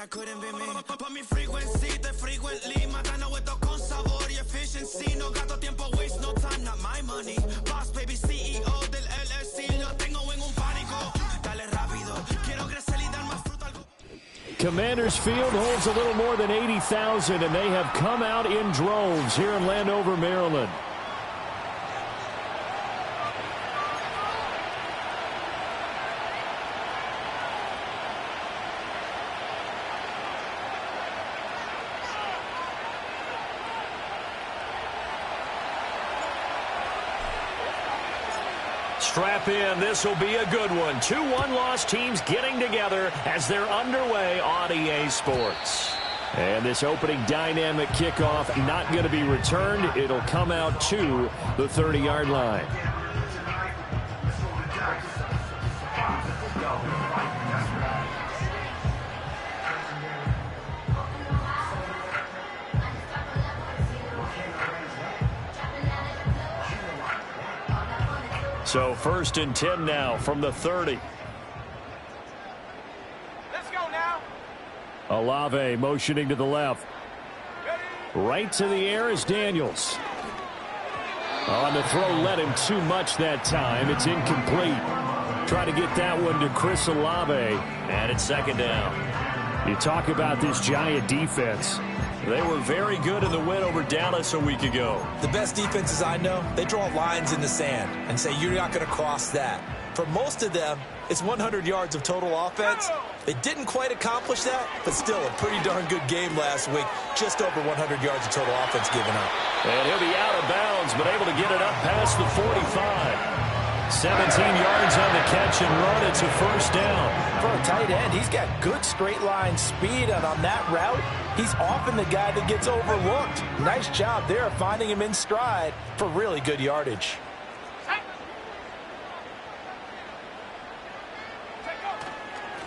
that couldn't be me. Pa' mi frequency, te frequently matando esto con sabor y efficiency. No gasto tiempo, waste no time, not my money. Boss baby, CEO del LLC, lo tengo en un pánico. Dale rápido, quiero crecer y dar más fruta. Commanders Field holds a little more than 80,000, and they have come out in droves here in Landover, Maryland. Strap in. This will be a good one. 2 one-loss teams getting together as they're underway on EA Sports. And this opening dynamic kickoff not going to be returned. It'll come out to the 30-yard line. So 1st and 10 now from the 30. Let's go now. Olave motioning to the left. Right to the air is Daniels. On the throw, led him too much that time. It's incomplete. Try to get that one to Chris Olave. And it's 2nd down. You talk about this Giant defense. They were very good in the win over Dallas a week ago. The best defenses I know, they draw lines in the sand and say you're not going to cross that. For most of them, it's 100 yards of total offense. They didn't quite accomplish that, but still a pretty darn good game last week. Just over 100 yards of total offense given up. And he'll be out of bounds, but able to get it up past the 45. 17 yards on the catch and run. It's a 1st down. For a tight end, he's got good straight line speed, and on that route, he's often the guy that gets overlooked. Nice job there finding him in stride for really good yardage.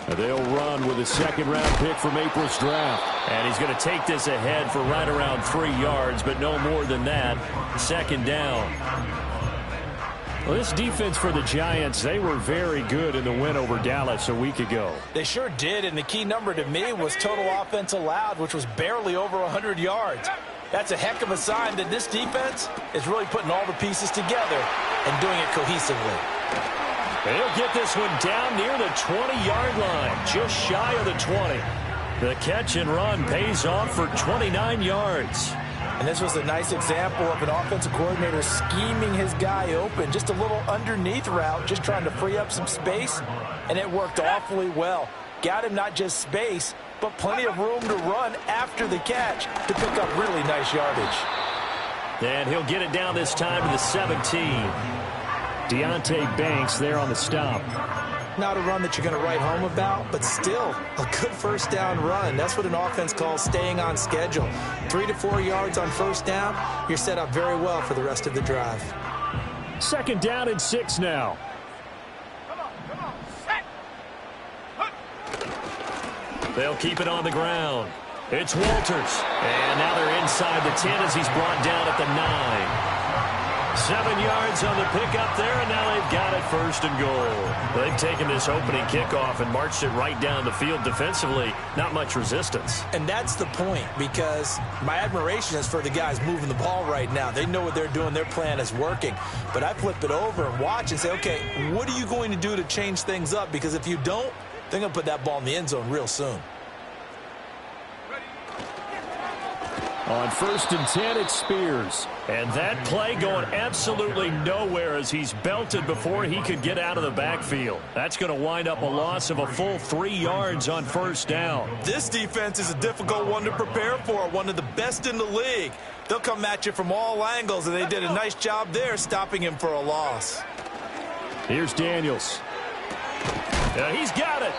They'll run with a 2nd-round pick from April's draft. And he's going to take this ahead for right around 3 yards, but no more than that. 2nd down. Well, this defense for the Giants, they were very good in the win over Dallas a week ago. They sure did, and the key number to me was total offense allowed, which was barely over 100 yards. That's a heck of a sign that this defense is really putting all the pieces together and doing it cohesively. He'll get this one down near the 20-yard line, just shy of the 20. The catch and run pays off for 29 yards. And this was a nice example of an offensive coordinator scheming his guy open. Just a little underneath route, just trying to free up some space, and it worked awfully well. Got him not just space, but plenty of room to run after the catch to pick up really nice yardage. And he'll get it down this time to the 17. Deontay Banks there on the stop. Not a run that you're going to write home about, but still a good 1st down run. That's what an offense calls staying on schedule. 3 to 4 yards on 1st down, you're set up very well for the rest of the drive. 2nd down and 6 now. Come on, set. They'll keep it on the ground. It's Walters. And now they're inside the 10 as he's brought down at the 9. 7 yards on the pickup there, and now they've got it 1st and goal. They've taken this opening kickoff and marched it right down the field defensively. Not much resistance. And that's the point, because my admiration is for the guys moving the ball right now. They know what they're doing. Their plan is working. But I flip it over and watch and say, okay, what are you going to do to change things up? Because if you don't, they're going to put that ball in the end zone real soon. On 1st and 10, it's Spears. And that play going absolutely nowhere as he's belted before he could get out of the backfield. That's going to wind up a loss of a full 3 yards on 1st down. This defense is a difficult one to prepare for, one of the best in the league. They'll come at you from all angles, and they did a nice job there stopping him for a loss. Here's Daniels. He's got it.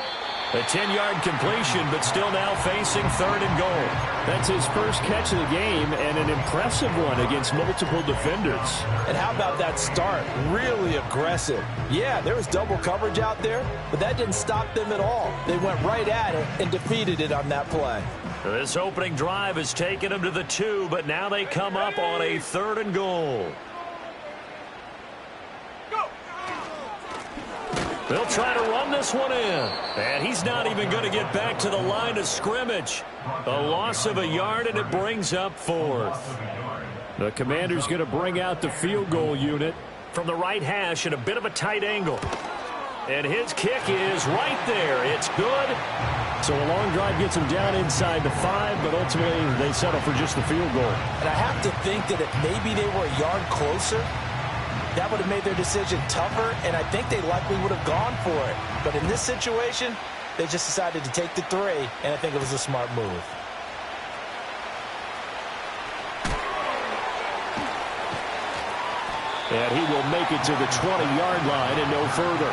A 10-yard completion, but still now facing 3rd and goal. That's his first catch of the game, and an impressive one against multiple defenders. And how about that start? Really aggressive. Yeah, there was double coverage out there, but that didn't stop them at all. They went right at it and defeated it on that play. This opening drive has taken them to the 2, but now they come up on a 3rd and goal. They'll try to run this one in. And he's not even going to get back to the line of scrimmage. A loss of a yard, and it brings up 4th. The Commander's going to bring out the field goal unit from the right hash at a bit of a tight angle. And his kick is right there. It's good. So a long drive gets them down inside the 5, but ultimately they settle for just the field goal. And I have to think that if maybe they were a yard closer, that would have made their decision tougher, and I think they likely would have gone for it. But in this situation, they just decided to take the 3, and I think it was a smart move. And he will make it to the 20-yard line and no further.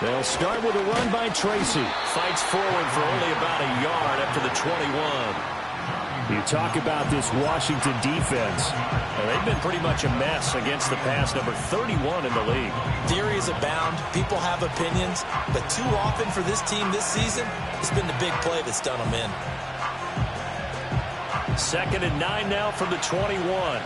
They'll start with a run by Tracy. Fights forward for only about a yard up to the 21. You talk about this Washington defense. Well, they've been pretty much a mess against the pass, number 31 in the league. Theories abound. People have opinions. But too often for this team this season, it's been the big play that's done them in. 2nd and 9 now from the 21.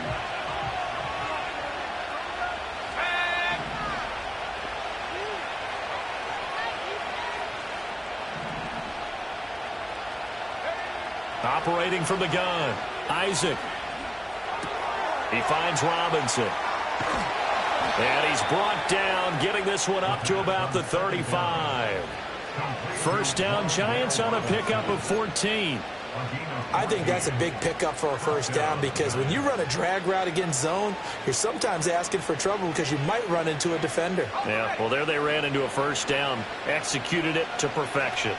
Operating from the gun, Isaac. He finds Robinson. And he's brought down, getting this one up to about the 35. First down, Giants on a pickup of 14. I think that's a big pickup for a first down because when you run a drag route against zone, you're sometimes asking for trouble because you might run into a defender. Yeah, well, there they ran into a first down, executed it to perfection.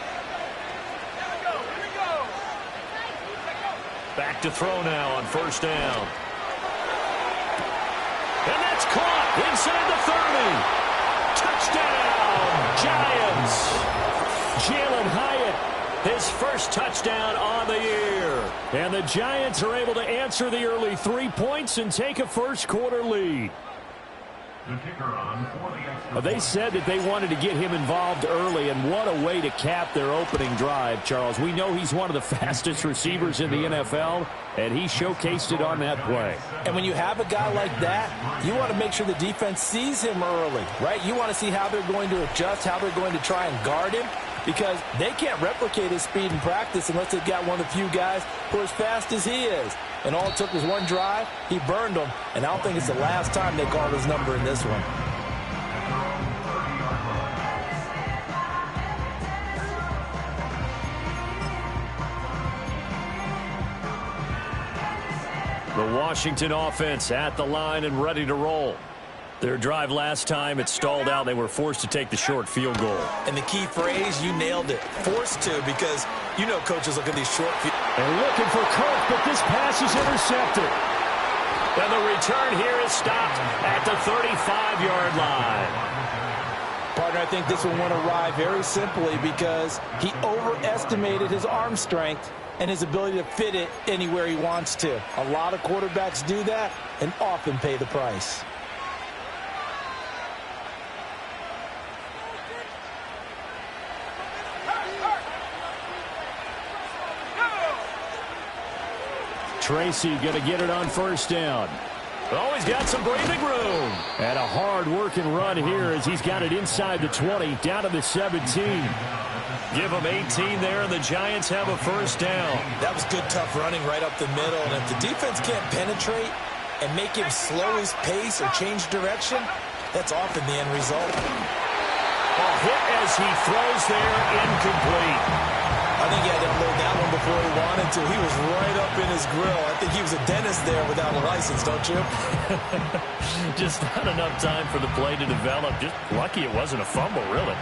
Back to throw now on first down. And that's caught inside the 30. Touchdown, Giants. Jalen Hyatt, his first touchdown on the year. And the Giants are able to answer the early 3 points and take a first-quarter lead. They said that they wanted to get him involved early, and what a way to cap their opening drive, Charles. We know he's one of the fastest receivers in the NFL, and he showcased it on that play. And when you have a guy like that, you want to make sure the defense sees him early, right? You want to see how they're going to adjust, how they're going to try and guard him, because they can't replicate his speed in practice unless they've got one of the few guys who are as fast as he is. And all it took was one drive. He burned them, and I don't think it's the last time they called his number in this one. The Washington offense at the line and ready to roll. Their drive last time, it stalled out. They were forced to take the short field goal. And the key phrase, you nailed it. Forced to, because you know coaches look at these short field. And looking for Kirk, but this pass is intercepted. And the return here is stopped at the 35-yard line. Partner, I think this one went awry very simply because he overestimated his arm strength and his ability to fit it anywhere he wants to. A lot of quarterbacks do that and often pay the price. Tracy going to get it on first down. Oh, he's got some breathing room. And a hard-working run here as he's got it inside the 20, down to the 17. Give him 18 there, and the Giants have a first down. That was good, tough running right up the middle. And if the defense can't penetrate and make him slow his pace or change direction, that's often the end result. A hit as he throws there, incomplete. I think he had to unload that one before he wanted to. He was right up in his grill. I think he was a dentist there without a license, don't you? Just not enough time for the play to develop. Just lucky it wasn't a fumble, really.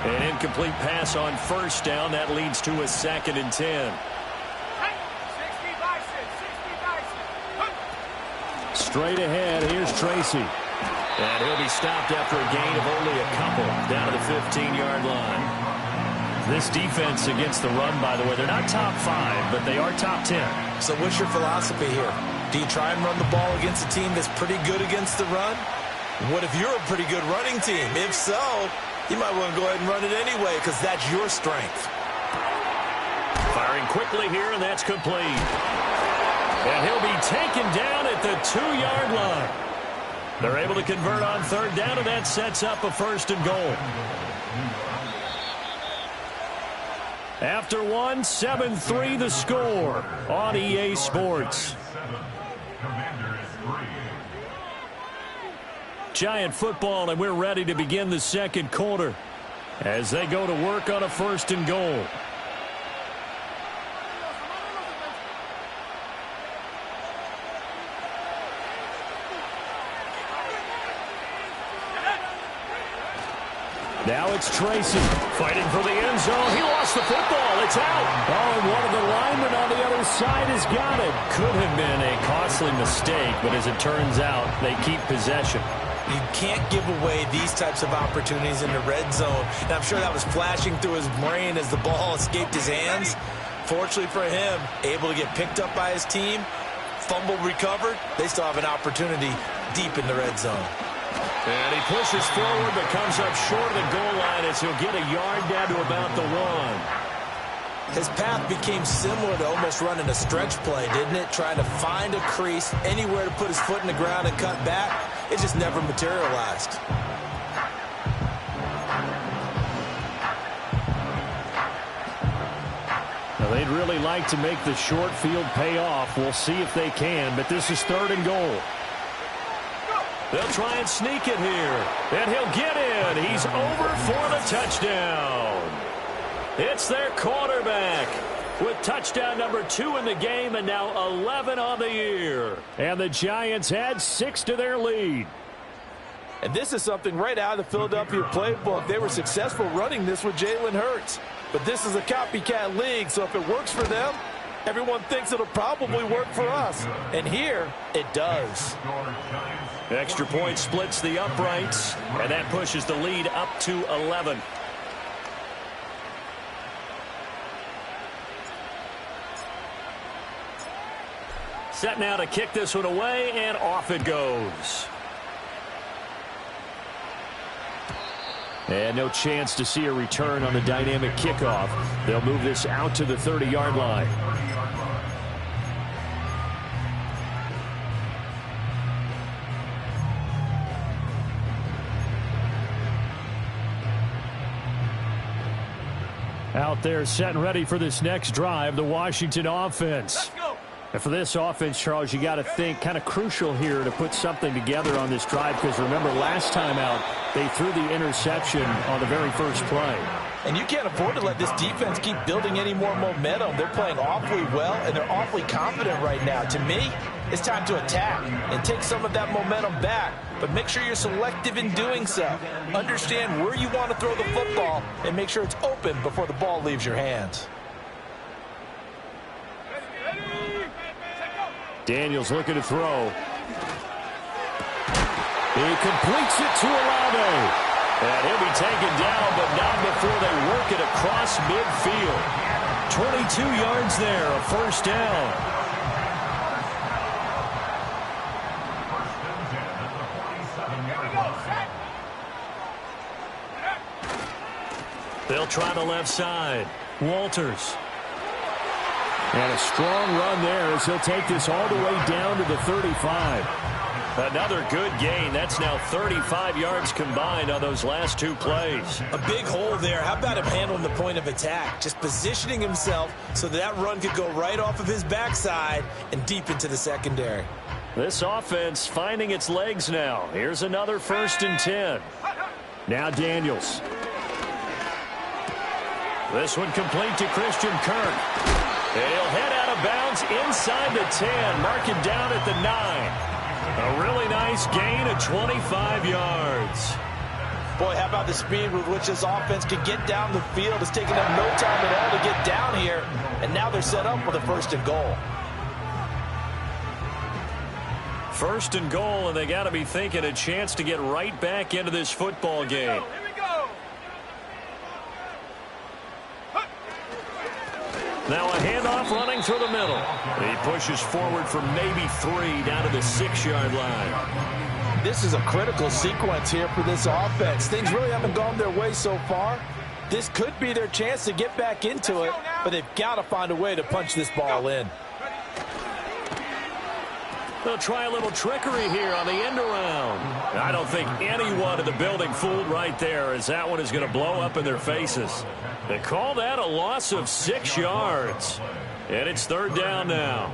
An incomplete pass on first down. That leads to a 2nd and 10. Straight ahead, here's Tracy. And he'll be stopped after a gain of only a couple down to the 15-yard line. This defense against the run, by the way, they're not top 5, but they are top 10. So what's your philosophy here? Do you try and run the ball against a team that's pretty good against the run? What if you're a pretty good running team? If so, you might want to go ahead and run it anyway because that's your strength. Firing quickly here, and that's complete. And he'll be taken down at the 2-yard line. They're able to convert on third down, and that sets up a 1st and goal. After 7-3 the score on EA Sports. Giant football, and we're ready to begin the second quarter as they go to work on a 1st and goal. Now it's Tracy fighting for the end zone. He lost the football. It's out. Oh, and one of the linemen on the other side has got it. Could have been a costly mistake, but as it turns out, they keep possession. You can't give away these types of opportunities in the red zone. And I'm sure that was flashing through his brain as the ball escaped his hands. Fortunately for him, able to get picked up by his team, fumble recovered. They still have an opportunity deep in the red zone. And he pushes forward but comes up short of the goal line as he'll get a yard down to about the 1. His path became similar to almost running a stretch play, didn't it? Trying to find a crease, anywhere to put his foot in the ground and cut back. It just never materialized. Now they'd really like to make the short field pay off. We'll see if they can, but this is 3rd and goal. They'll try and sneak it here, and he'll get in. He's over for the touchdown. It's their quarterback with touchdown number 2 in the game, and now 11 on the year. And the Giants add 6 to their lead. And this is something right out of the Philadelphia playbook. They were successful running this with Jalen Hurts. But this is a copycat league, so if it works for them, everyone thinks it'll probably work for us. And here, it does. Extra point splits the uprights, and that pushes the lead up to 11. Set now to kick this one away, and off it goes. And no chance to see a return on the dynamic kickoff. They'll move this out to the 30-yard line. Out there set and ready for this next drive, the Washington offense. And for this offense, Charles, you got to think kind of crucial here to put something together on this drive, because remember last time out they threw the interception on the very first play. And you can't afford to let this defense keep building any more momentum. They're playing awfully well, and they're awfully confident right now. To me, it's time to attack and take some of that momentum back. But make sure you're selective in doing so. Understand where you want to throw the football and make sure it's open before the ball leaves your hands. Daniels looking to throw. He completes it to Olave. And he'll be taken down, but not before they work it across midfield. 22 yards there, a 1st down. They'll try the left side. Walters. And a strong run there as he'll take this all the way down to the 35. Another good gain. That's now 35 yards combined on those last 2 plays. A big hole there. How about him handling the point of attack? Just positioning himself so that run could go right off of his backside and deep into the secondary. This offense finding its legs now. Here's another 1st and 10. Now Daniels. This one complete to Christian Kirk. And he'll head out of bounds inside the 10. Mark it down at the 9. A really nice gain of 25 yards. Boy, how about the speed with which this offense can get down the field? It's taken them no time at all to get down here. And now they're set up with a 1st and goal. 1st and goal, and they got to be thinking a chance to get right back into this football game. Now a handoff running through the middle. He pushes forward for maybe 3 down to the 6-yard line. This is a critical sequence here for this offense. Things really haven't gone their way so far. This could be their chance to get back into it, but they've got to find a way to punch this ball in. They'll try a little trickery here on the end around. I don't think anyone in the building fooled right there, as that one is going to blow up in their faces. They call that a loss of 6 yards. And it's 3rd down now.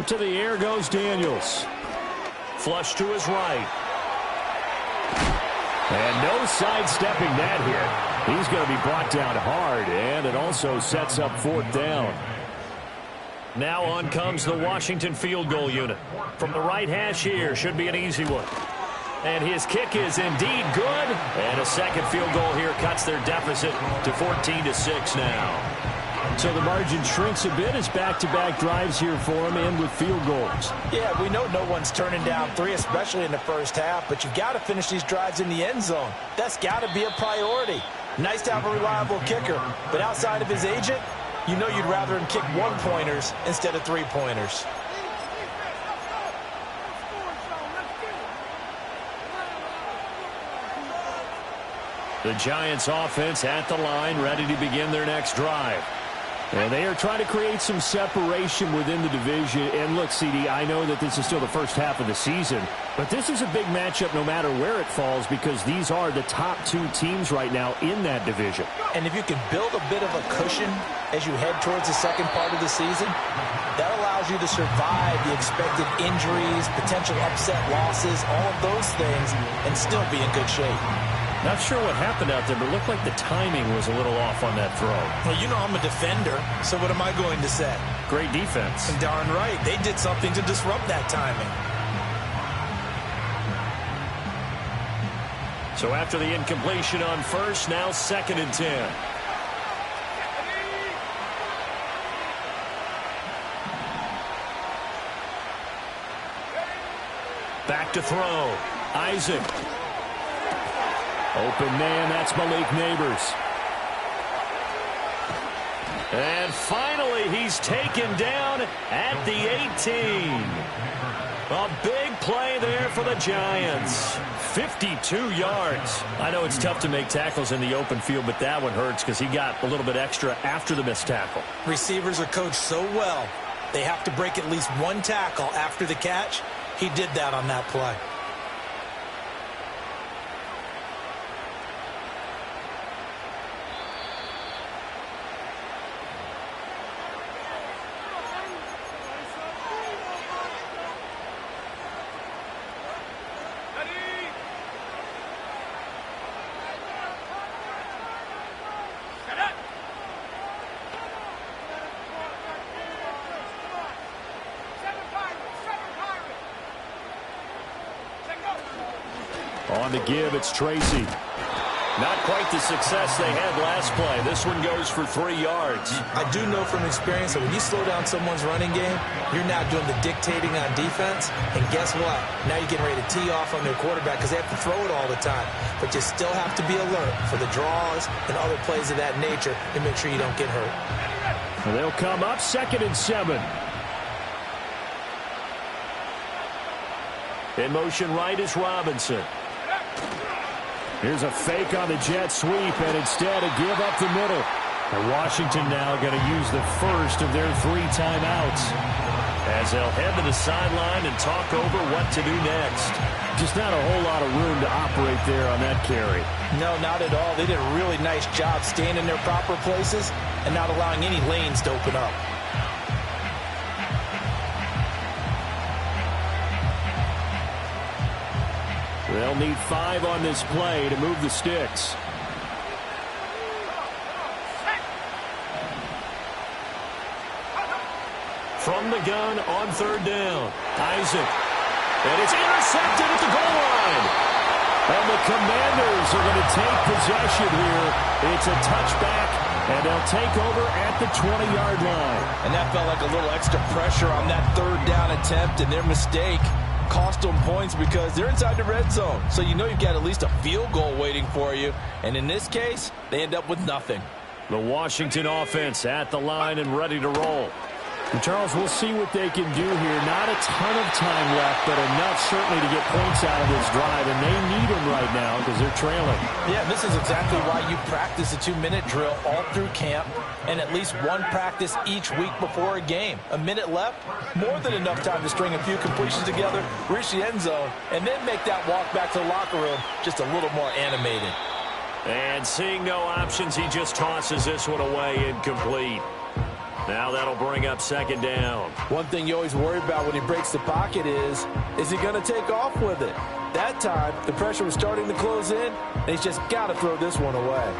To the air goes Daniels. Flush to his right. And no sidestepping that hit. He's going to be brought down hard, and it also sets up 4th down. Now on comes the Washington field goal unit. From the right hash here, should be an easy one. And his kick is indeed good. And a second field goal here cuts their deficit to 14-6 now. So the margin shrinks a bit as back-to-back drives here for him and with field goals. Yeah, we know no one's turning down 3, especially in the first half, but you've got to finish these drives in the end zone. That's got to be a priority. Nice to have a reliable kicker, but outside of his agent, you know you'd rather him kick 1-pointers instead of 3-pointers. The Giants offense at the line, ready to begin their next drive. And they are trying to create some separation within the division. And look, CD, I know that this is still the first half of the season, but this is a big matchup no matter where it falls because these are the top 2 teams right now in that division. And if you can build a bit of a cushion as you head towards the second part of the season, that allows you to survive the expected injuries, potential upset losses, all of those things, and still be in good shape. Not sure what happened out there, but it looked like the timing was a little off on that throw. Well, you know I'm a defender, so what am I going to say? Great defense. And darn right, they did something to disrupt that timing. So after the incompletion on first, now 2nd and 10. Back to throw. Isaac. Open man, that's Malik Neighbors. And finally, he's taken down at the 18. A big play there for the Giants. 52 yards. I know it's tough to make tackles in the open field, but that one hurts because he got a little bit extra after the missed tackle. Receivers are coached so well, they have to break at least 1 tackle after the catch. He did that on that play. On the give, it's Tracy. Not quite the success they had last play. This one goes for 3 yards. I do know from experience that when you slow down someone's running game, you're now doing the dictating on defense. And guess what? Now you're getting ready to tee off on their quarterback because they have to throw it all the time. But you still have to be alert for the draws and other plays of that nature to make sure you don't get hurt. And they'll come up 2nd and 7. In motion right is Robinson. Here's a fake on the jet sweep, and instead a give up the middle. And Washington now going to use the first of their 3 timeouts as they'll head to the sideline and talk over what to do next. Just not a whole lot of room to operate there on that carry. No, not at all. They did a really nice job staying in their proper places and not allowing any lanes to open up. They'll need 5 on this play to move the sticks. From the gun on 3rd down. Isaac. And it's intercepted at the goal line. And the Commanders are going to take possession here. It's a touchback And they'll take over at the 20-yard line. And that felt like a little extra pressure on that third down attempt, and their mistake cost them points because they're inside the red zone. So you know you've got at least a field goal waiting for you. And in this case, they end up with nothing. The Washington offense at the line and ready to roll. And Charles, we'll see what they can do here. Not a ton of time left, but enough certainly to get points out of this drive. And they need them right now because they're trailing. Yeah, this is exactly why you practice a 2-minute drill all through camp and at least one practice each week before a game. A minute left, more than enough time to string a few completions together, reach the end zone, and then make that walk back to the locker room just a little more animated. And seeing no options, he just tosses this one away incomplete. Now that'll bring up second down. One thing you always worry about when he breaks the pocket is he going to take off with it? That time, the pressure was starting to close in, and he's just got to throw this one away.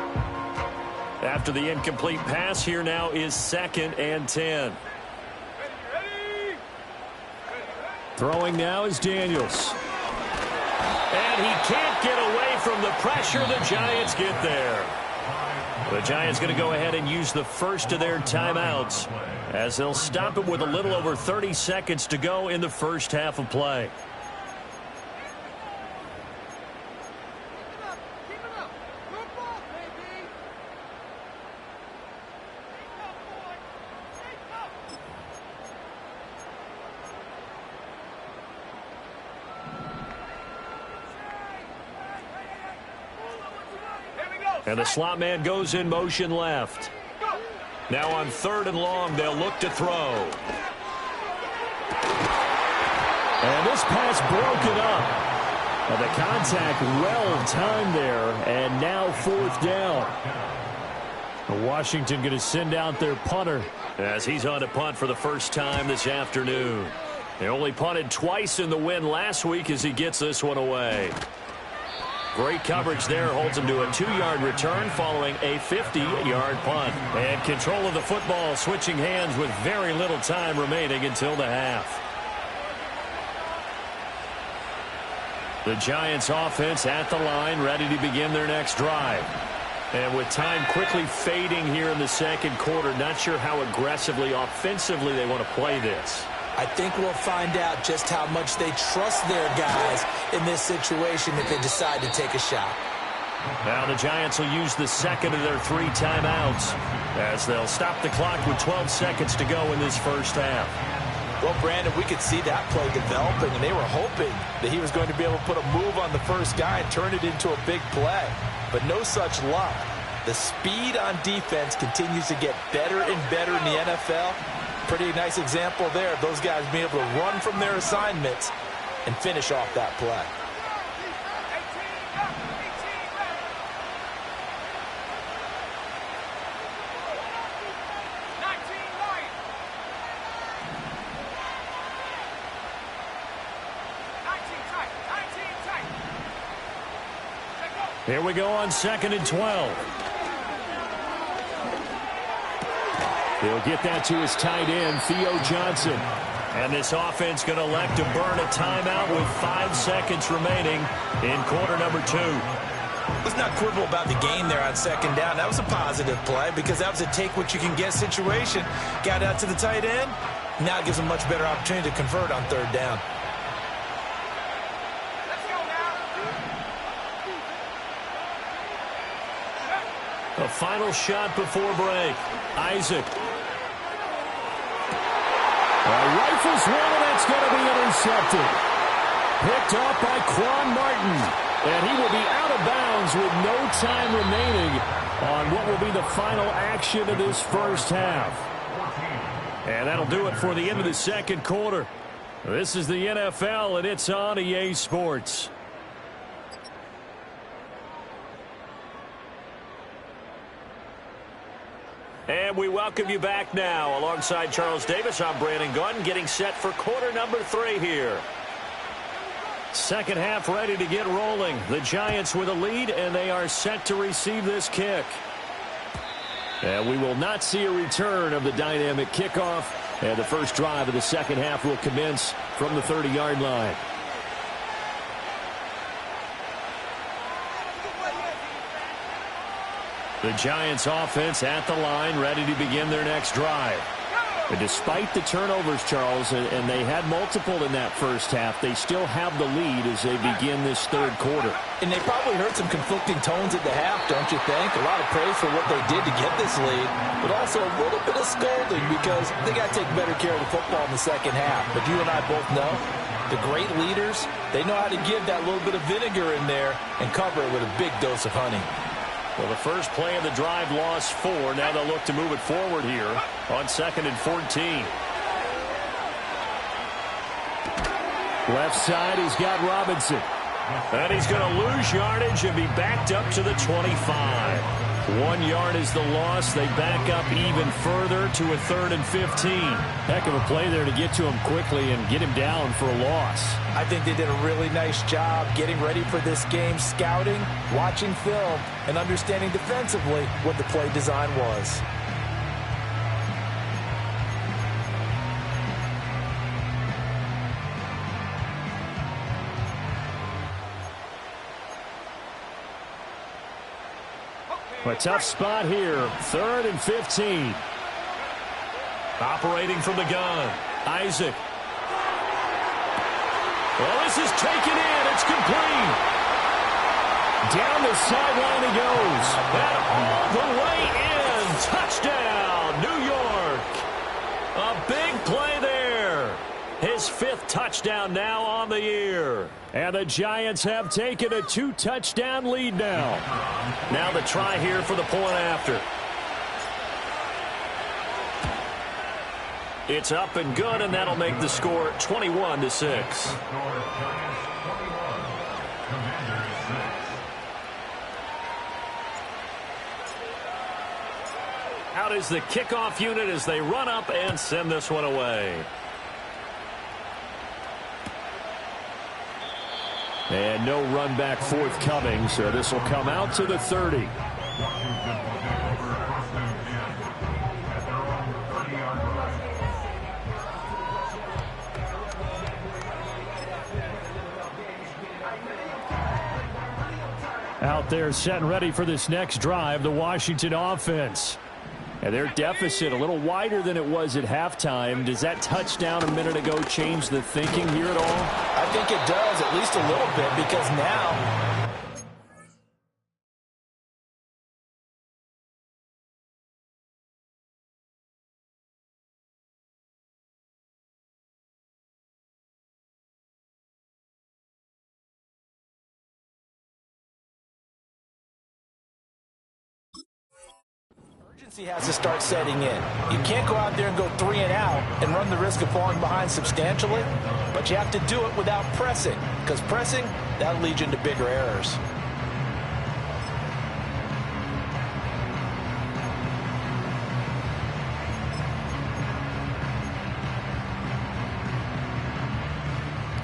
After the incomplete pass, here now is 2nd and 10. Throwing now is Daniels. And he can't get away from the pressure. The Giants get there. The Giants going to go ahead and use the first of their timeouts as they'll stop it with a little over 30 seconds to go in the first half of play. And the slot man goes in motion left. Now on 3rd and long, they'll look to throw. And this pass broken up. And the contact well timed there. And now 4th down. Washington going to send out their punter as he's on to punt for the first time this afternoon. They only punted twice in the win last week as he gets this one away. Great coverage there, holds him to a 2-yard return following a 50-yard punt. And control of the football switching hands with very little time remaining until the half. The Giants offense at the line, ready to begin their next drive. And with time quickly fading here in the second quarter, not sure how aggressively, offensively they want to play this. I think we'll find out just how much they trust their guys in this situation if they decide to take a shot. Now the Giants will use the second of their 3 timeouts as they'll stop the clock with 12 seconds to go in this first half. Well, Brandon, we could see that play developing, and they were hoping that he was going to be able to put a move on the first guy and turn it into a big play. But no such luck. The speed on defense continues to get better and better in the NFL. Pretty nice example there of those guys being able to run from their assignments and finish off that play. Here we go on 2nd and 12. He'll get that to his tight end, Theo Johnson. And this offense going to elect to burn a timeout with 5 seconds remaining in quarter number 2. Let's not quibble about the gain there on 2nd down. That was a positive play because that was a take-what-you-can-get situation. Got out to the tight end. Now it gives them much better opportunity to convert on 3rd down. A final shot before break. Isaac. Rifles one, and that's going to be intercepted. Picked off by Quan Martin. And he will be out of bounds with no time remaining on what will be the final action of this first half. And that'll do it for the end of the second quarter. This is the NFL, and it's on EA Sports. And we welcome you back now. Alongside Charles Davis, I'm Brandon Gunn, getting set for quarter number 3 here. Second half ready to get rolling. The Giants with a lead, and they are set to receive this kick. And we will not see a return of the dynamic kickoff. And the first drive of the second half will commence from the 30-yard line. The Giants offense at the line, ready to begin their next drive. And despite the turnovers, Charles, and they had multiple in that first half, they still have the lead as they begin this third quarter. And they probably heard some conflicting tones at the half, don't you think? A lot of praise for what they did to get this lead, but also a little bit of scolding because they got to take better care of the football in the second half. But you and I both know the great leaders, they know how to give that little bit of vinegar in there and cover it with a big dose of honey. Well, the first play of the drive lost 4. Now they'll look to move it forward here on 2nd and 14. Left side, he's got Robinson. And he's going to lose yardage and be backed up to the 25. 1 yard is the loss. They back up even further to a 3rd and 15. Heck of a play there to get to him quickly and get him down for a loss. I think they did a really nice job getting ready for this game, scouting, watching film, and understanding defensively what the play design was. A tough spot here. 3rd and 15. Operating from the gun. Isaac. Well, this is taken in. It's complete. Down the sideline he goes. And all the way in. Touchdown, New York. A big play there. His 5th touchdown now on the year. And the Giants have taken a 2-touchdown lead now. Now the try here for the point after. It's up and good, and that'll make the score 21-6. Out is the kickoff unit as they run up and send this one away. And no run back forthcoming, so this will come out to the 30. Out there set and ready for this next drive, the Washington offense. And their deficit a little wider than it was at halftime. Does that touchdown a minute ago change the thinking here at all? I think it does, at least a little bit, because now urgency has to start setting in. You can't go out there and go 3 and out and run the risk of falling behind substantially, but you have to do it without pressing, because pressing, that'll lead you into bigger errors.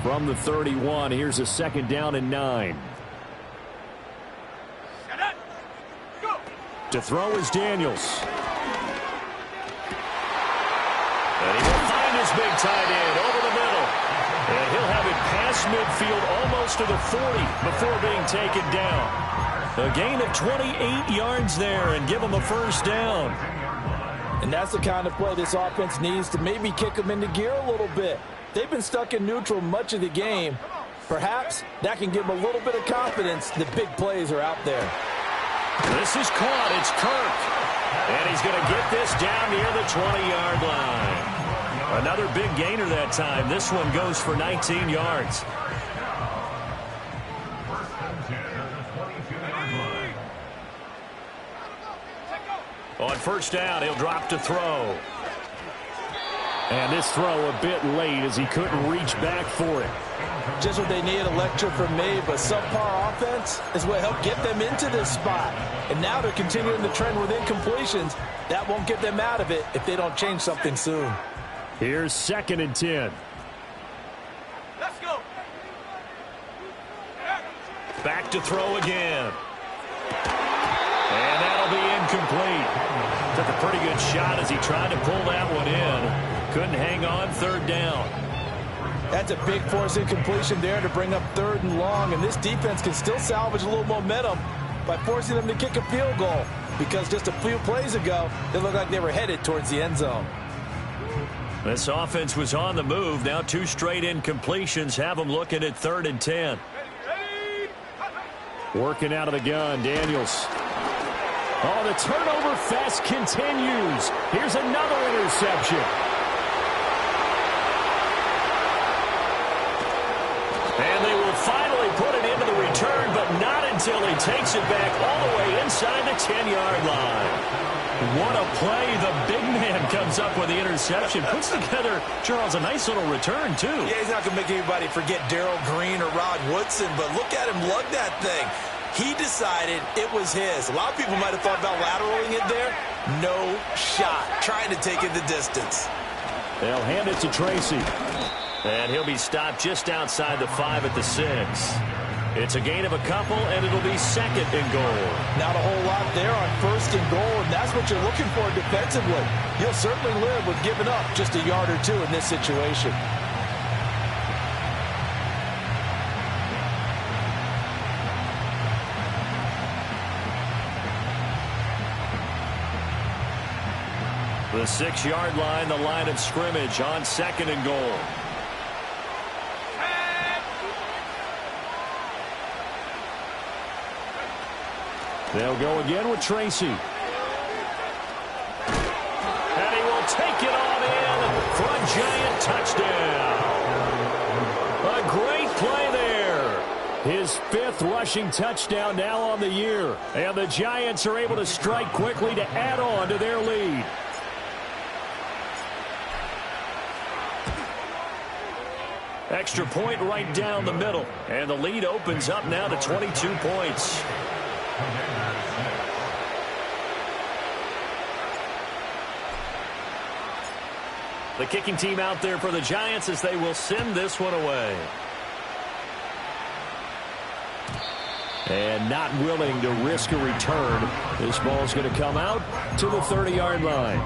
From the 31, here's a 2nd down and 9. To throw is Daniels. And he will find his big tight end over the middle. And he'll have it past midfield almost to the 40 before being taken down. A gain of 28 yards there and give him a 1st down. And that's the kind of play this offense needs to maybe kick them into gear a little bit. They've been stuck in neutral much of the game. Perhaps that can give them a little bit of confidence that big plays are out there. This is caught. It's Kirk. And he's going to get this down near the 20-yard line. Another big gainer that time. This one goes for 19 yards. On 1st down, he'll drop to throw. And this throw a bit late as he couldn't reach back for it. Just what they need, a lecture from me, but subpar offense is what helped get them into this spot. And now they're continuing the trend with incompletions. That won't get them out of it if they don't change something soon. Here's 2nd and 10. Let's go. Back to throw again. And that'll be incomplete. Took a pretty good shot as he tried to pull that one in. Couldn't hang on 3rd down. That's a big force incompletion there to bring up 3rd and long, and this defense can still salvage a little momentum by forcing them to kick a field goal. because just a few plays ago, they looked like they were headed towards the end zone. This offense was on the move. Now 2 straight incompletions have them looking at 3rd and 10. Working out of the gun, Daniels. Oh, the turnover fest continues. Here's another interception. And they will finally put it into the return, but not until he takes it back all the way inside the 10-yard line. What a play. The big man comes up with the interception. Puts together, Charles, a nice little return, too. Yeah, he's not going to make anybody forget Darrell Green or Rod Woodson, but look at him lug that thing. He decided it was his. A lot of people might have thought about lateraling it there. No shot. Trying to take it the distance. They'll hand it to Tracy. And he'll be stopped just outside the 5 at the 6. It's a gain of a couple, and it'll be 2nd and goal. Not a whole lot there on 1st and goal, and that's what you're looking for defensively. You'll certainly live with giving up just a yard or 2 in this situation. The 6-yard line, the line of scrimmage on 2nd and goal. They'll go again with Tracy. And he will take it on in for a Giant touchdown. A great play there. His 5th rushing touchdown now on the year. And the Giants are able to strike quickly to add on to their lead. Extra point right down the middle. And the lead opens up now to 22 points. The kicking team out there for the Giants as they will send this one away. And not willing to risk a return. This ball's going to come out to the 30-yard line.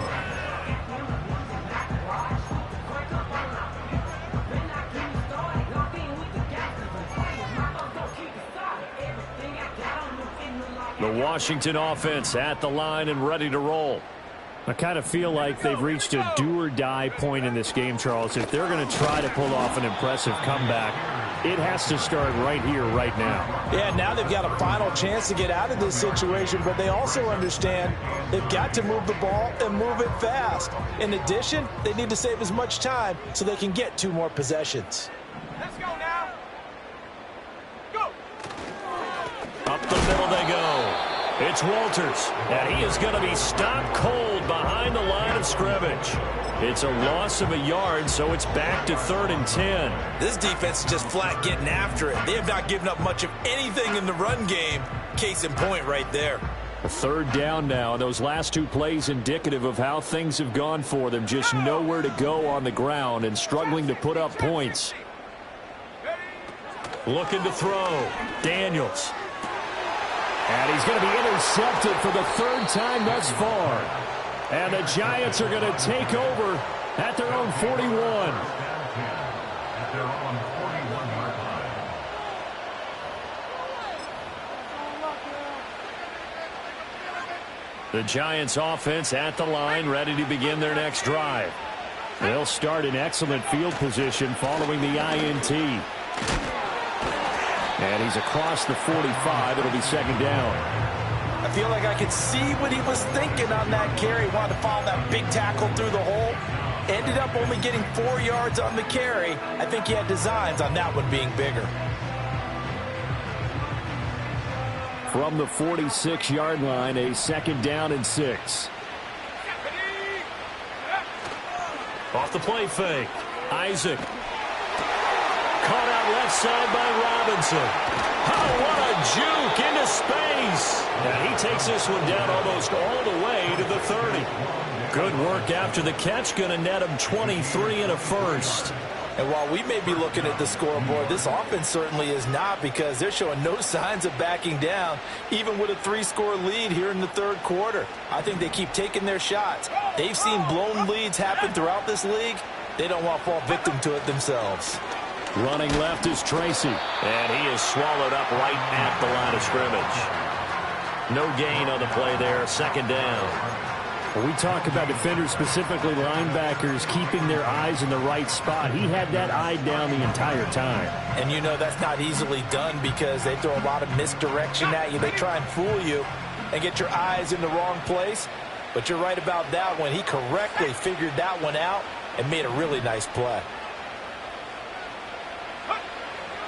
The Washington offense at the line and ready to roll. I kind of feel like they've reached a do-or-die point in this game, Charles. If they're going to try to pull off an impressive comeback, it has to start right here, right now. Yeah, now they've got a final chance to get out of this situation, but they also understand they've got to move the ball and move it fast. In addition, they need to save as much time so they can get 2 more possessions. Let's go now. Go. Up the middle they go. It's Walters, and he is going to be stopped cold behind the line of scrimmage. It's a loss of a yard, so it's back to 3rd and 10. This defense is just flat getting after it. They have not given up much of anything in the run game. Case in point right there. A 3rd down now. Those last 2 plays indicative of how things have gone for them. Just nowhere to go on the ground and struggling to put up points. Looking to throw. Daniels. And he's going to be intercepted for the 3rd time thus far. And the Giants are going to take over at their own 41. The Giants offense at the line, ready to begin their next drive. They'll start in excellent field position following the INT. And he's across the 45. It'll be 2nd down. I feel like I could see what he was thinking on that carry. Wanted to follow that big tackle through the hole. Ended up only getting 4 yards on the carry. I think he had designs on that one being bigger. From the 46-yard line, a 2nd down and 6. Off the play fake. Isaac. Caught out left side by Robinson. Oh, what a juke into space. And he takes this one down almost all the way to the 30. Good work after the catch. Going to net him 23 and a first. And while we may be looking at the scoreboard, this offense certainly is not, because they're showing no signs of backing down, even with a 3-score lead here in the 3rd quarter. I think they keep taking their shots. They've seen blown leads happen throughout this league. They don't want to fall victim to it themselves. Running left is Tracy. And he is swallowed up right at the line of scrimmage. No gain on the play there. Second down. When we talk about defenders, specifically linebackers, keeping their eyes in the right spot, he had that eye down the entire time. And you know that's not easily done because they throw a lot of misdirection at you. They try and fool you and get your eyes in the wrong place. But you're right about that one. He correctly figured that one out and made a really nice play.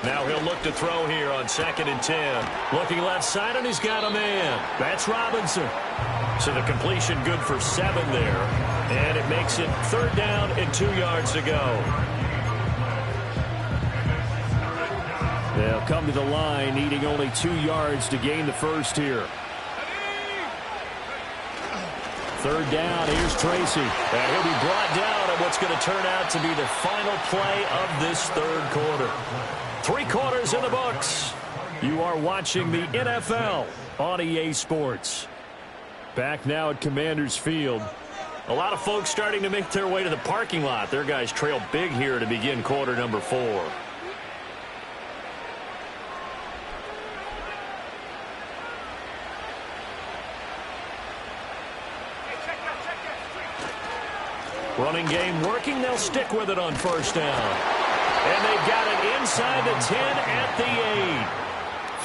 Now he'll look to throw here on 2nd and 10. Looking left side, and he's got a man. That's Robinson. So the completion good for 7 there. And it makes it 3rd down and 2 yards to go. They'll come to the line, needing only 2 yards to gain the first here. 3rd down, here's Tracy. And he'll be brought down on what's going to turn out to be the final play of this 3rd quarter. 3 quarters in the books. You are watching the NFL on EA Sports. Back now at Commanders Field. A lot of folks starting to make their way to the parking lot. Their guys trail big here to begin quarter number 4. Running game working. They'll stick with it on 1st down. And they've got it inside the 10 at the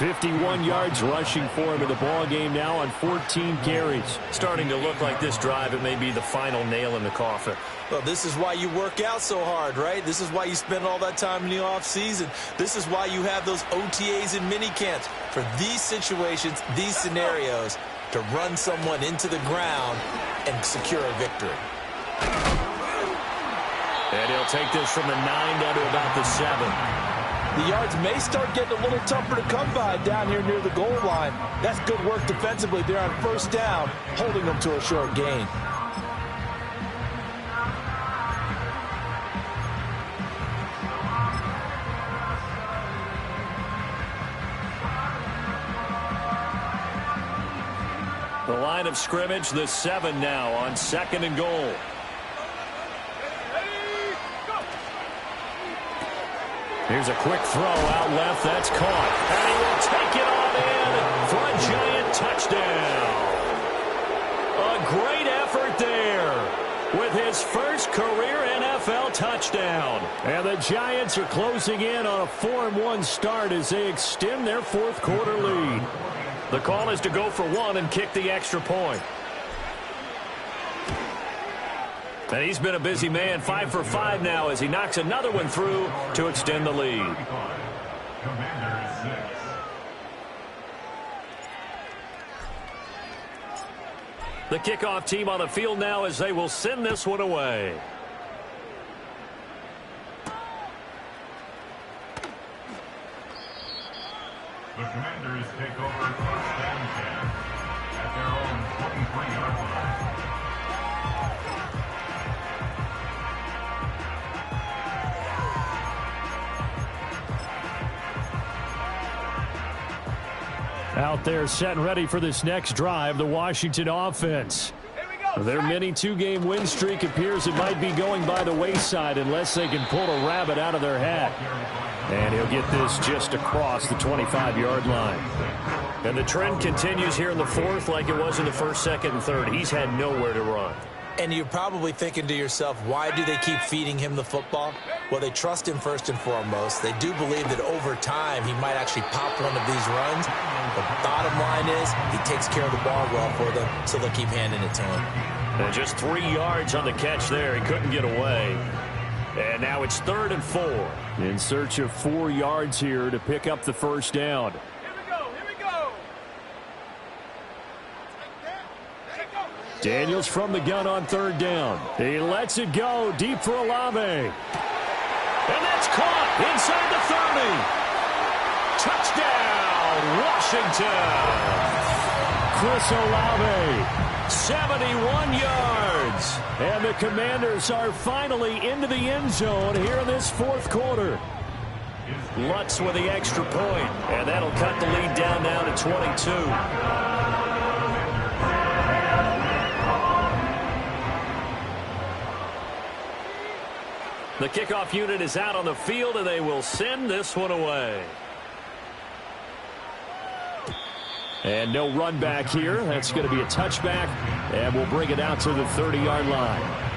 8. 51 yards rushing for him in the ball game now on 14 carries. Starting to look like this drive, it may be the final nail in the coffin. Well, this is why you work out so hard, right? This is why you spend all that time in the offseason. This is why you have those OTAs and mini camps. For these situations, these scenarios, to run someone into the ground and secure a victory. And he'll take this from the 9 down to about the 7. The yards may start getting a little tougher to come by down here near the goal line. That's good work defensively there on 1st down, holding them to a short gain. The line of scrimmage, the 7 now on 2nd and goal. Here's a quick throw out left. That's caught. And he will take it on in for a giant touchdown. A great effort there with his first career NFL touchdown. And the Giants are closing in on a 4-1 start as they extend their 4th quarter lead. The call is to go for 1 and kick the extra point. And he's been a busy man, 5 for 5 now as he knocks another one through to extend the lead. The kickoff team on the field now as they will send this one away. The Commanders take over 1st and 10 at their own 23-yard line. Out there set and ready for this next drive, the Washington offense. Their mini 2-game win streak appears it might be going by the wayside unless they can pull a rabbit out of their hat. And he'll get this just across the 25-yard line. And the trend continues here in the 4th like it was in the 1st, 2nd, and 3rd. He's had nowhere to run. And you're probably thinking to yourself, why do they keep feeding him the football? Well, they trust him first and foremost. They do believe that over time he might actually pop one of these runs. The bottom line is he takes care of the ball well for them, so they'll keep handing it to him. And just 3 yards on the catch there. He couldn't get away. And now it's 3rd and 4. In search of 4 yards here to pick up the 1st down. Daniels from the gun on 3rd down. He lets it go deep for Olave. And that's caught inside the 30. Touchdown, Washington. Chris Olave, 71 yards. And the Commanders are finally into the end zone here in this 4th quarter. Lutz with the extra point. And that'll cut the lead down now to 22. The kickoff unit is out on the field, and they will send this one away. And no run back here. That's going to be a touchback, and we'll bring it out to the 30-yard line.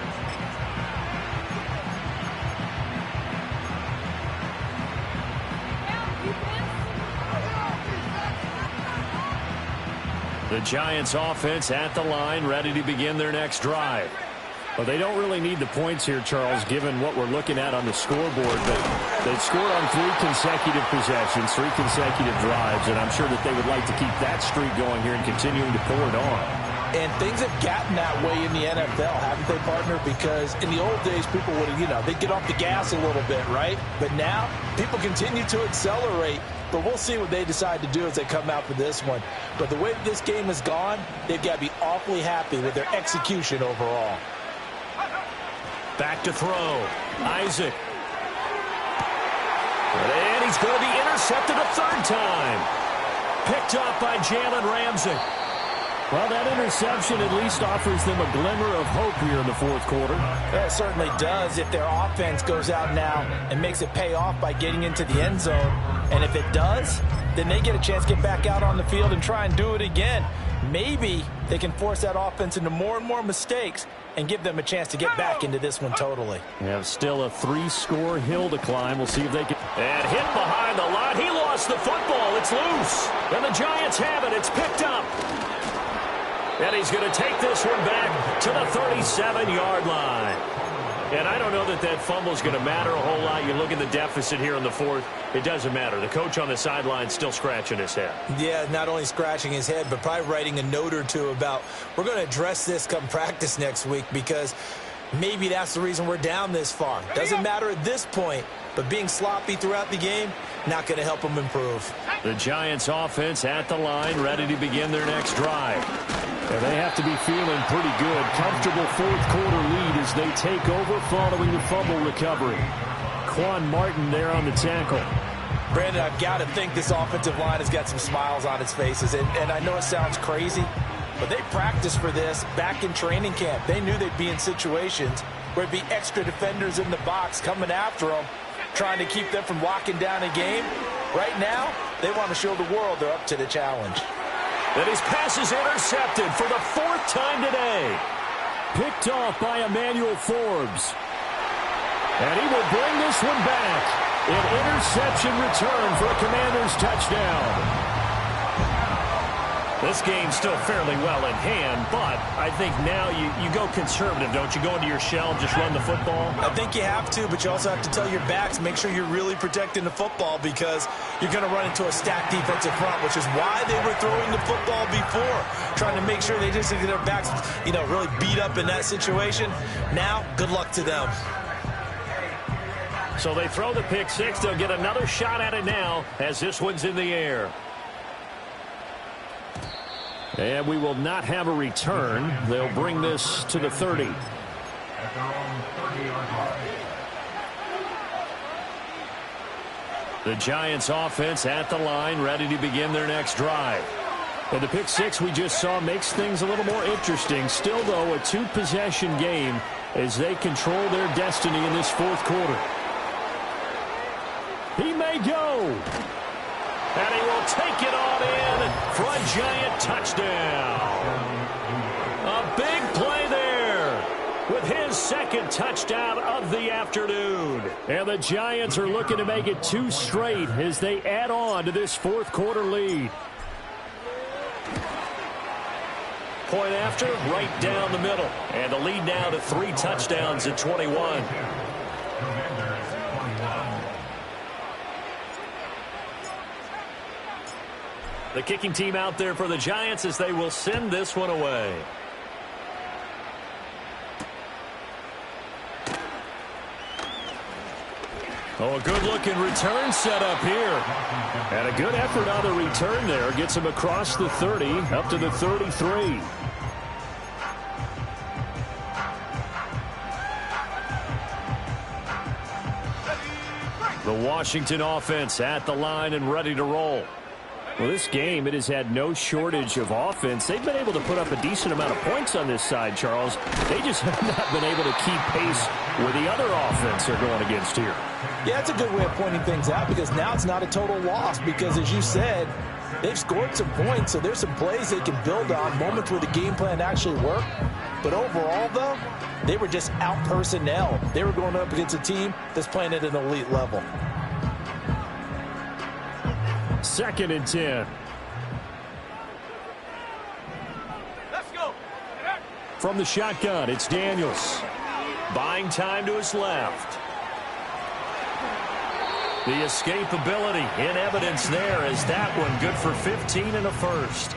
The Giants offense at the line, ready to begin their next drive. Well, they don't really need the points here, Charles, given what we're looking at on the scoreboard. But they've scored on 3 consecutive possessions, 3 consecutive drives, and I'm sure that they would like to keep that streak going here and continuing to pour it on. And things have gotten that way in the NFL, haven't they, partner? Because in the old days, people would have, they'd get off the gas a little bit, right? But now, people continue to accelerate. But we'll see what they decide to do as they come out for this one. But the way this game has gone, they've got to be awfully happy with their execution overall. Back to throw. Isaac. And he's going to be intercepted a 3rd time. Picked off by Jalen Ramsey. Well, that interception at least offers them a glimmer of hope here in the 4th quarter. It certainly does if their offense goes out now and makes it pay off by getting into the end zone. And if it does, then they get a chance to get back out on the field and try and do it again. Maybe they can force that offense into more and more mistakes and give them a chance to get back into this one totally. They have still a 3-score hill to climb. We'll see if they can. And hit behind the line. He lost the football. It's loose. And the Giants have it. It's picked up. And he's going to take this one back to the 37-yard line. And I don't know that that fumble is going to matter a whole lot. You look at the deficit here in the 4th. It doesn't matter. The coach on the sideline still scratching his head. Yeah, not only scratching his head, but probably writing a note or two about we're going to address this come practice next week because maybe that's the reason we're down this far. Doesn't matter at this point, but being sloppy throughout the game, not going to help them improve. The Giants offense at the line, ready to begin their next drive. And they have to be feeling pretty good. Comfortable 4th quarter lead as they take over following the fumble recovery. Quan Martin there on the tackle. Brandon, I've got to think this offensive line has got some smiles on its faces. And I know it sounds crazy, but they practiced for this back in training camp. They knew they'd be in situations where it'd be extra defenders in the box coming after them, trying to keep them from locking down a game. Right now, they want to show the world they're up to the challenge. And his pass is intercepted for the 4th time today. Picked off by Emmanuel Forbes. And he will bring this one back. An interception return for a Commanders touchdown. This game's still fairly well in hand, but I think now you go conservative, don't you? Go into your shell and just run the football? I think you have to, but you also have to tell your backs, make sure you're really protecting the football because you're going to run into a stacked defensive front, which is why they were throwing the football before, trying to make sure they just get their backs, really beat up in that situation. Now, good luck to them. So they throw the pick 6. They'll get another shot at it now as this one's in the air. And we will not have a return. They'll bring this to the 30. At their own 30-yard line. The Giants offense at the line, ready to begin their next drive. And the pick 6 we just saw makes things a little more interesting. Still, though, a 2-possession game as they control their destiny in this 4th quarter. He may go. And he will take it on in for a Giant touchdown. A big play there with his 2nd touchdown of the afternoon. And the Giants are looking to make it 2 straight as they add on to this 4th quarter lead. Point after, right down the middle. And the lead now to 3 touchdowns at 21. The kicking team out there for the Giants as they will send this one away. Oh, a good-looking return set up here. And a good effort on the return there. Gets him across the 30, up to the 33. The Washington offense at the line and ready to roll. Well, this game, it has had no shortage of offense. They've been able to put up a decent amount of points on this side, Charles. They just have not been able to keep pace with the other offense they're going against here. Yeah, that's a good way of pointing things out because now it's not a total loss because, as you said, They've scored some points, so there's some plays they can build on, moments where the game plan actually worked. But overall, though, they were just out-personnel. They were going up against a team that's playing at an elite level. 2nd and 10. Let's go. From the shotgun, it's Daniels. Buying time to his left. The escapability in evidence there as that one good for 15 and a first.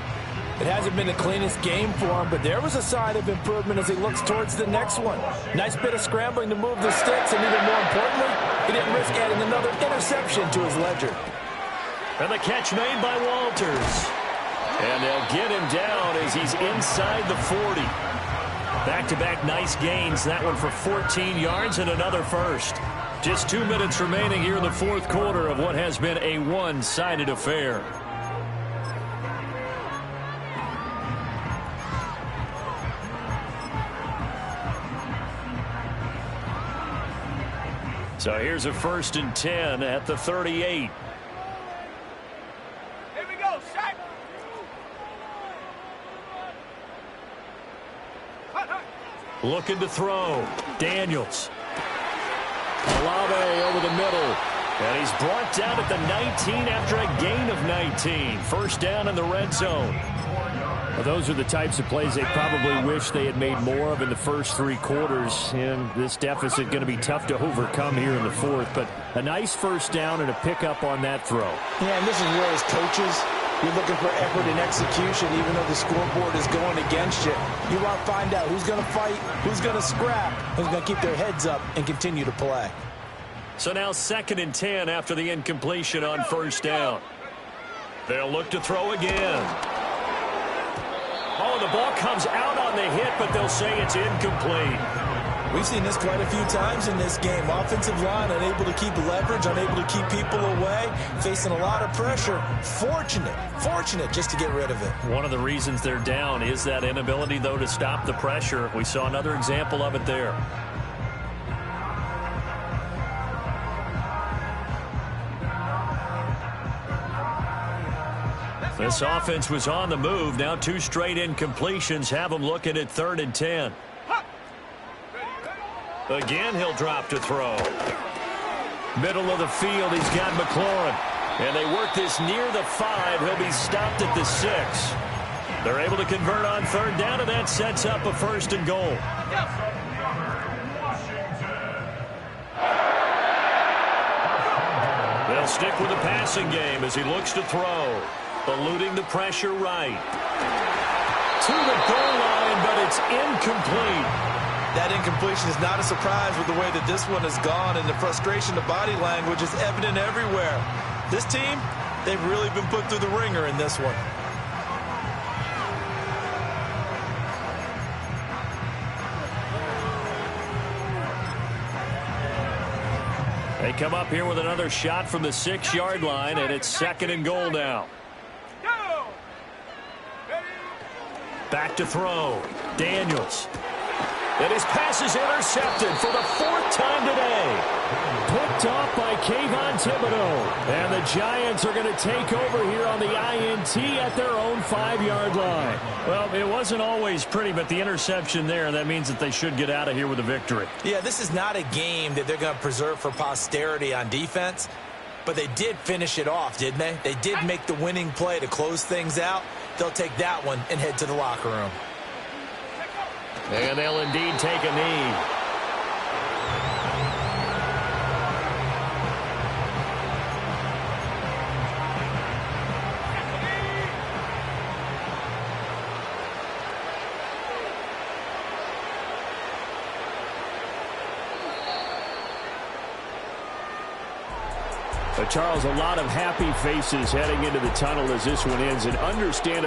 It hasn't been the cleanest game for him, but there was a sign of improvement as he looks towards the next one. Nice bit of scrambling to move the sticks, and even more importantly, he didn't risk adding another interception to his ledger. And the catch made by Walters. And they'll get him down as he's inside the 40. Back-to-back nice gains. That one for 14 yards and another first. Just 2 minutes remaining here in the 4th quarter of what has been a one-sided affair. So here's a 1st and 10 at the 38. Here we go, Shaq. Looking to throw. Daniels. Olave over the middle. And he's brought down at the 19 after a gain of 19. First down in the red zone. Well, those are the types of plays they probably wish they had made more of in the first 3 quarters. And this deficit going to be tough to overcome here in the 4th. But a nice first down and a pickup on that throw. Yeah, and this is where as coaches, you're looking for effort and execution, even though the scoreboard is going against you. You want to find out who's going to fight, who's going to scrap, who's going to keep their heads up and continue to play. So now 2nd and 10 after the incompletion on first down. They'll look to throw again. Oh, the ball comes out on the hit, but they'll say it's incomplete. We've seen this quite a few times in this game. Offensive line unable to keep leverage, unable to keep people away, facing a lot of pressure. Fortunate just to get rid of it. One of the reasons they're down is that inability, though, to stop the pressure. We saw another example of it there. This offense was on the move. Now 2 straight incompletions have them looking at 3rd and 10. Again, he'll drop to throw. Middle of the field, he's got McLaurin. And they work this near the 5. He'll be stopped at the 6. They're able to convert on 3rd down, and that sets up a 1st and goal. They'll stick with the passing game as he looks to throw. Eluding the pressure right. To the goal line, but it's incomplete. That incompletion is not a surprise with the way that this one has gone, and the frustration, the body language is evident everywhere. This team, they've really been put through the ringer in this one. They come up here with another shot from the 6-yard line, and it's 2nd and goal now. Back to throw. Daniels. And his pass is intercepted for the 4th time today. Picked off by Kayvon Thibodeau. And the Giants are going to take over here on the INT at their own 5-yard line. Well, it wasn't always pretty, but the interception there, that means that they should get out of here with a victory. Yeah, this is not a game that they're going to preserve for posterity on defense. But they did finish it off, didn't they? They did make the winning play to close things out. They'll take that one and head to the locker room. And they'll indeed take a knee. But Charles, a lot of happy faces heading into the tunnel as this one ends, and understand